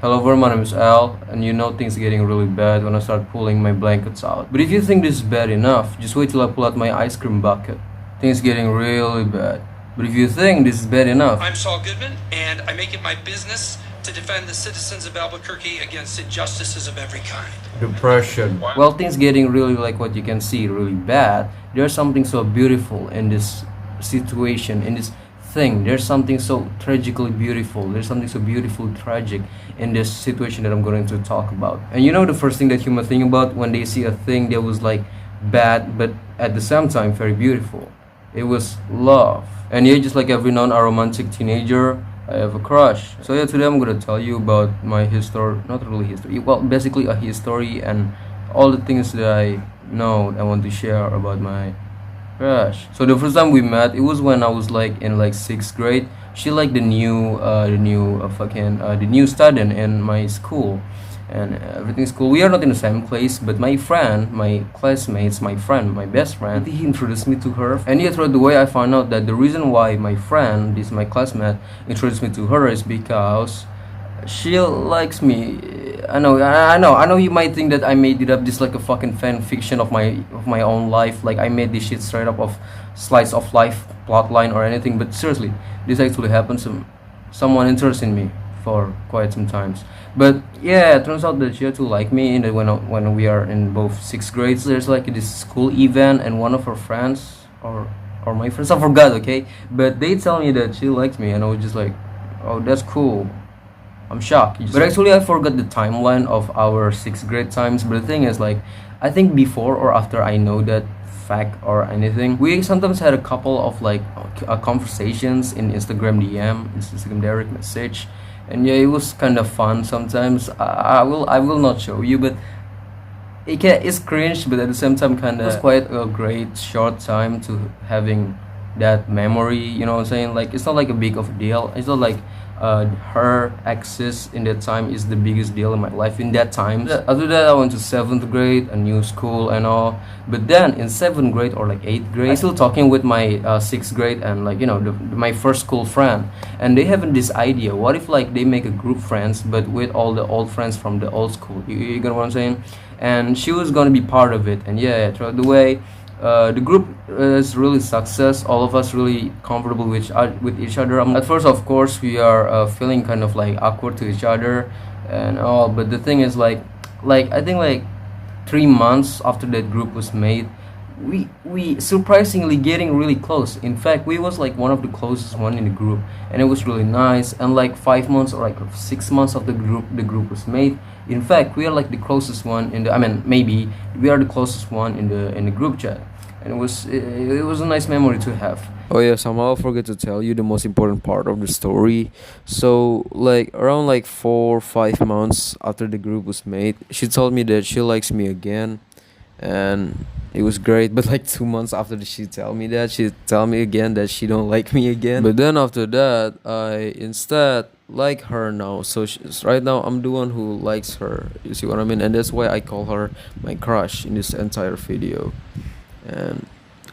Hello everyone, my name is Al, and you know things getting really bad when I start pulling my blankets out. But if you think this is bad enough, just wait till I pull out my ice cream bucket. Things getting really bad. But if you think this is bad enough, I'm Saul Goodman, and I make it my business to defend the citizens of Albuquerque against injustices of every kind. depression. Well, things getting really like what you can see, really bad. There's something so beautiful in this situation, in this thing. There's something so tragically beautiful. There's something so beautiful, tragic in this situation that I'm going to talk about. And you know the first thing that humans think about when they see a thing that was like bad, but at the same time very beautiful. It was love. And yeah, just like every non-romantic teenager, I have a crush. So yeah, today I'm gonna tell you about my history, not really history, well, basically a history and all the things that I know I want to share about my crush. So the first time we met, it was when I was like in like 6th grade. She like the new student in my school, and everything's cool. We are not in the same place, but my friend, my classmates, my friend, my best friend, he introduced me to her. And yet throughout the way I found out that the reason why my friend, this my classmate, introduced me to her is because she likes me. I know you might think that I made it up, just like a fucking fan fiction of my own life, like I made this shit straight up of slice of life plotline or anything. But seriously, this actually happened. Someone interested in me for quite some times. But yeah, it turns out that she had to like me. And when we are in both 6th grades, there's like this school event, and one of her friends or my friends, I forgot, okay, but they tell me that she likes me, and I was just like, oh, that's cool. I'm shocked. But actually I forgot the timeline of our 6th grade times. But the thing is, like, I think before or after I know that fact or anything, we sometimes had a couple of like conversations in Instagram DM, Instagram direct message. And yeah, it was kind of fun sometimes. I will not show you, but it's cringe, but at the same time kind of, it was quite a great short time to having that memory, you know what I'm saying? Like, it's not like a big of a deal. It's not like her exes in that time is the biggest deal in my life in that time. After that I went to 7th grade, a new school and all. But then in 7th grade or like 8th grade, I still talking with my 6th grade and like, you know, my first school friend. And they having this idea, what if like they make a group friends but with all the old friends from the old school, you get what I'm saying? And she was gonna be part of it. And yeah, throughout the way, the group is really success. All of us really comfortable with each other. At first, of course, we are feeling kind of like awkward to each other and all. But the thing is, like I think like 3 months after that group was made, we surprisingly getting really close. In fact, we was like one of the closest one in the group, and it was really nice. And like 5 months or like 6 months of the group was made. In fact, we are like the closest one in the. I mean, maybe we are the closest one in the group chat. And it was a nice memory to have. Oh yeah, somehow I forget to tell you the most important part of the story. So like around like 4 or 5 months after the group was made, she told me that she likes me again, and it was great. But like 2 months after she tell me that, she tell me again that she don't like me again. But then after that, I instead like her now. So right now I'm the one who likes her. You see what I mean? And that's why I call her my crush in this entire video. And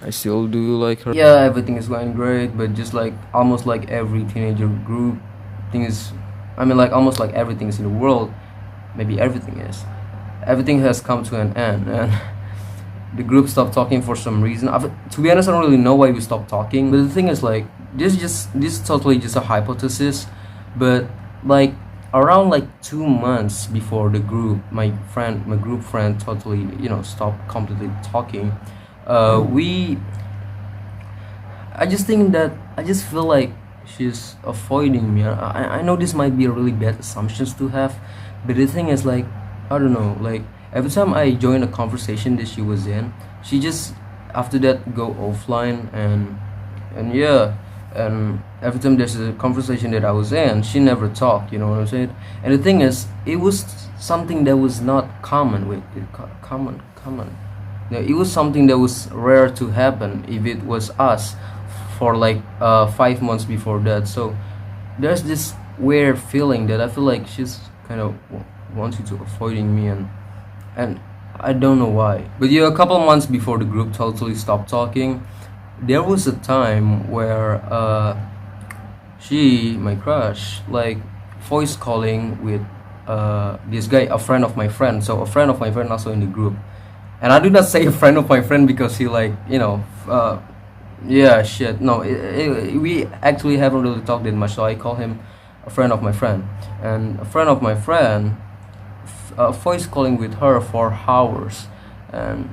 I still do like her. Yeah, everything is going great, but just like almost like every teenager group, like almost like everything is in the world, maybe everything has come to an end, and the group stopped talking for some reason. To be honest, I don't really know why we stopped talking. But the thing is, like, this is totally just a hypothesis. But like around like 2 months before the group, my group friend totally, you know, stopped completely talking. I just feel like she's avoiding me. I know this might be a really bad assumptions to have, but the thing is, like, I don't know, like every time I join a conversation that she was in, she just after that go offline. And yeah, and every time there's a conversation that I was in, she never talked, you know what I'm saying? And the thing is, it was something that was not common with it, common. It was something that was rare to happen if it was us for like 5 months before that. So there's this weird feeling that I feel like she's kind of wanting to avoiding me, and I don't know why. But yeah, a couple months before the group totally stopped talking, there was a time where she, my crush, like voice calling with this guy, a friend of my friend. So a friend of my friend also in the group, and I do not say a friend of my friend because he like yeah, shit. No, we actually haven't really talked that much, so I call him a friend of my friend. And a friend of my friend, voice calling with her for hours, and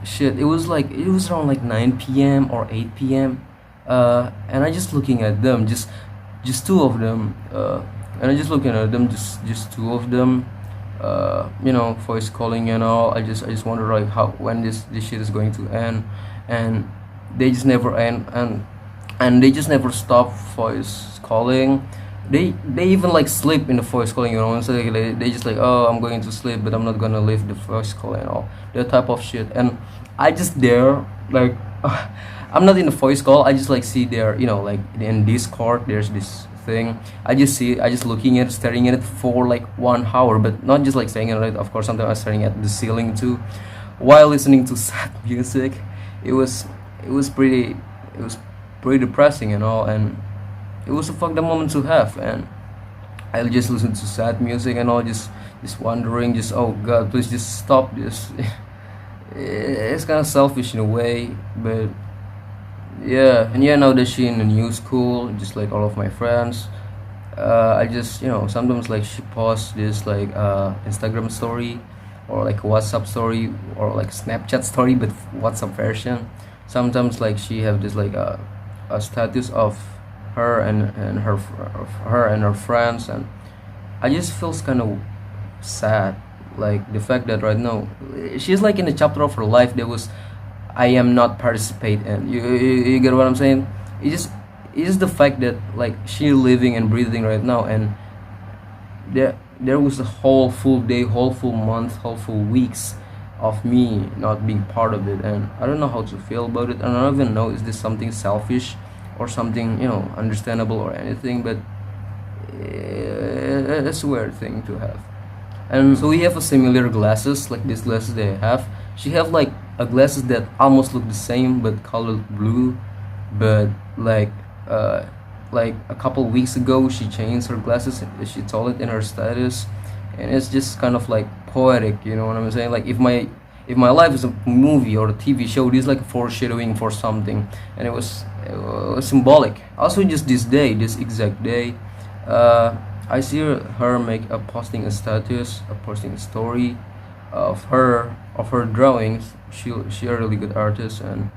shit. It was around like 9 p.m. or 8 p.m. And I just looking at them, just two of them, and I just looking at them, just two of them. Voice calling and all. I just wonder like how when this shit is going to end, and they just never end, and they just never stop voice calling. They even like sleep in the voice calling, so they just like, oh, I'm going to sleep, but I'm not gonna leave the voice call and all that type of shit. And I just there like I'm not in the voice call. I just like see there, like in Discord there's this thing. I just looking at it, staring at it for like 1 hour, but not just like staring at it. Of course, sometimes I'm staring at the ceiling too, while listening to sad music. It was pretty depressing and all, and it was a fucked up moment to have. And I just listen to sad music and all, just wondering, just, oh god, please just stop this. It's kind of selfish in a way, but yeah. And yeah, now that she in a new school, just like all of my friends, I just, sometimes like she posts this like Instagram story, or like a WhatsApp story, or like Snapchat story, but WhatsApp version. Sometimes like she have this like a status of her and her friends, and I just feels kind of sad, like the fact that right now she's like in a chapter of her life that was I am not participate in. You get what I'm saying? It's just the fact that like she living and breathing right now, and there was a whole full day, whole full month, whole full weeks of me not being part of it, and I don't know how to feel about it, and I don't even know is this something selfish or something understandable or anything, but it's a weird thing to have. And so we have a similar glasses, like these glasses they have. She have like a glasses that almost look the same but colored blue, but like a couple weeks ago she changed her glasses. She told it in her status, and it's just kind of like poetic, you know what I'm saying? Like if my life is a movie or a TV show, this is like foreshadowing for something, and it was symbolic. Also, just this day, this exact day, I see her make a posting a status, posting a story of her drawings. She a really good artist, and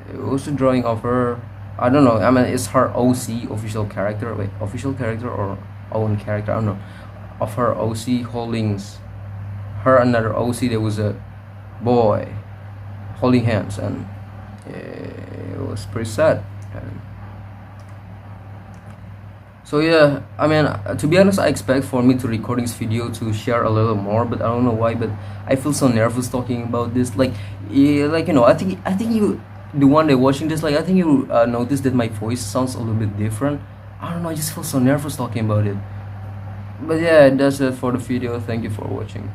it was a drawing of her. I don't know. I mean, it's her OC official character, like official character or own character. I don't know. Of her OC holding her another OC. There was a boy holding hands, and it was pretty sad. And so yeah, I mean, to be honest, I expect for me to recording this video to share a little more, but I don't know why. But I feel so nervous talking about this. Like, yeah, like I think you, the one that watching this, like I think you noticed that my voice sounds a little bit different. I don't know. I just feel so nervous talking about it. But yeah, that's it for the video. Thank you for watching.